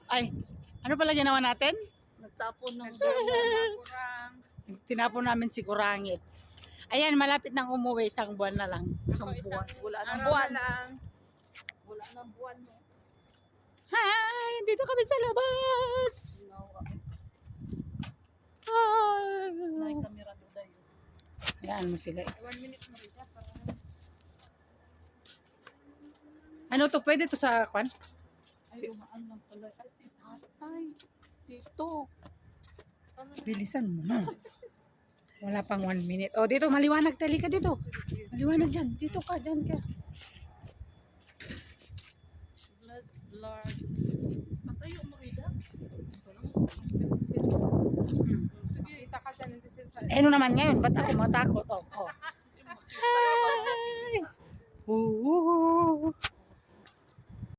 Ay, ano pala ginawa natin? Nagtapon ng kurang. Tinapon namin si Kurangits. Ayan, malapit nang umuwi. Isang buwan na lang. Isang buwan. Wala nang buwan. Wala nang buwan. Hi! Dito kami sa labas! Hi! May kamera doon tayo. Ayan mo sila. 1 minute mo rin. Ano to? Pwede to sa kwan? Ay, umaan lang pala. Ay, si tatay. Dito. Bilisan mo na. Wala pang 1 minute. Oh, dito, maliwanag. Tali ka dito. Maliwanag dyan. Dito ka, dyan ka. Let's Lord. Patayo mo rin. Sige, itaka dyan. Eh, ano naman ngayon? Ba't ako matakot? Oh, oh. Hi!